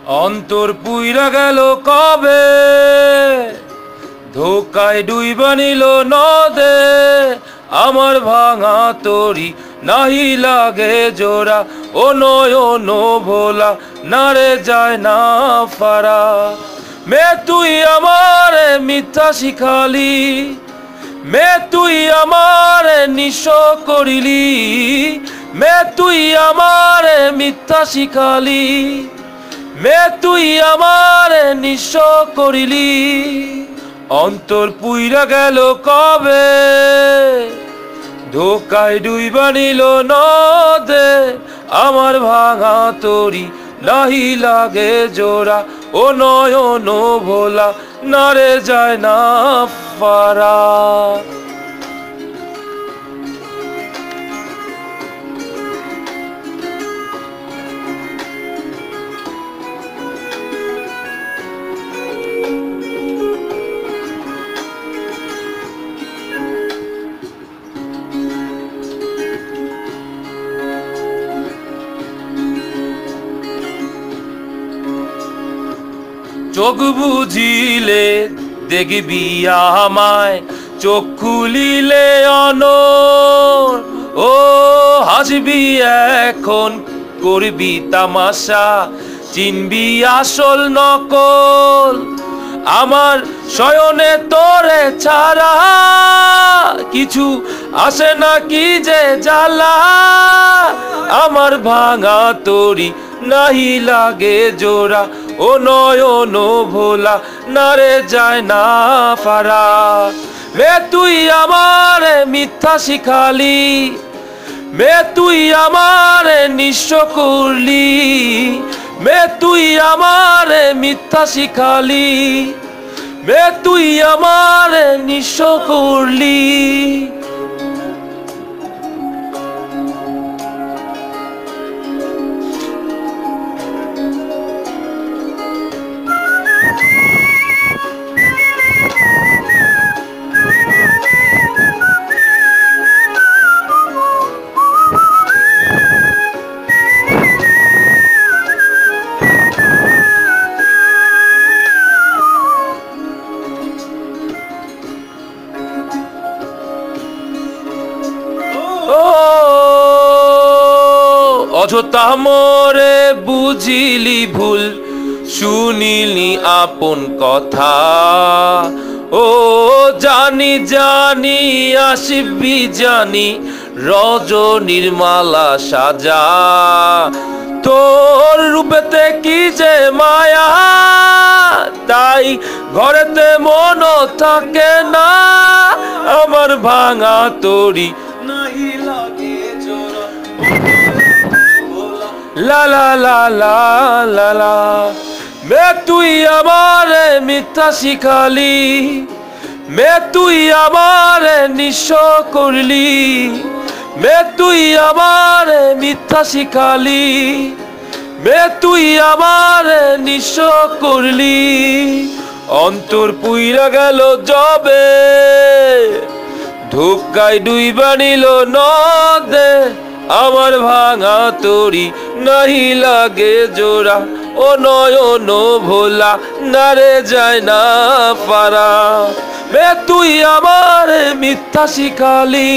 অন্তর পুইরা গেল কবে, ধোকায় ডুইবা নিল নদে। আমার ভাঙা তরি নাহি লাগে জোড়া, ও নয়ন ভোলা নারে যায় না ফারা। মে তুই আমারে মিথ্যা শিখালি, মে তুই আমারে নিঃস্ব করিলি, মে তুই আমারে মিথ্যা শিখালি, মে তুই আমারে নিঃস্ব করিলি। অন্তর পুইরা গেল কবে, ধোকায় ডুইবা নিল নদে। আমার ভাঙা তরি নাহি লাগে জোড়া, ও নয়ন ভোলা নারে যায় না ফারা। চোখ বুঝিলে দেখবি আমায়, চোখ খুলিলে অনর। ও হাসবি এখন করবি তামাশা, চিনবি আসল নকল। আমার শয়নে তোরে ছাড়া কিছু আসে না কি যে জ্বালা। আমার ভাঙা তরি নাহি লাগে জোড়া, ও নয়ন ভোলা নারে যায় না ফারা। মে তুই আমারে মিথ্যা শিখালি, মে তুই আমারে নিঃস্ব করলি, মে তুই আমারে মিথ্যা শিখালি, মে তুই আমারে নিঃস্ব করলি। অযথা মোরে বুঝিলি ভুল, শুনিলি আপন কথা। ও জানি জানি আসবি জানি, রজনীর মালা সাজা। তোর রূপেতে কি যে মায়া, তাই ঘরেতে মন থাকে না। আমার ভাঙা তরি নাহি লাগে জোড়া, লা লা লা লা লা লা। মে তুই আমারে মিথ্যা শিখালি, মে তুই আমারে নিঃস্ব করলি, মে তুই আমারে মিথ্যা শিখালি, মে তুই আমারে নিঃস্ব করলি। অন্তর পুইরা গেল যবে, ধোকায় ডুইবা নিল নদে। আমার ভাঙা তরি নাহি লাগে জোড়া, ও নয়ন ভোলা নারে যায় না ফারা। মে তুই আমারে মিথ্যা শিখালি,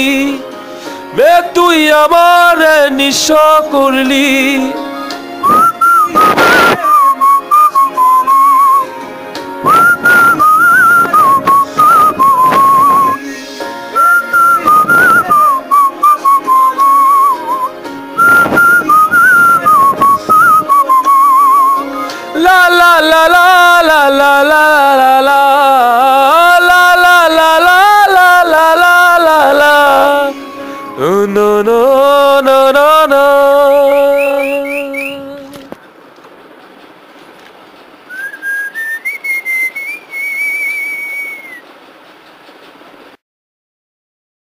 মে তুই আমারে নিঃস্ব করলি। La la la la la la la la la la la la la la la la la. No no no.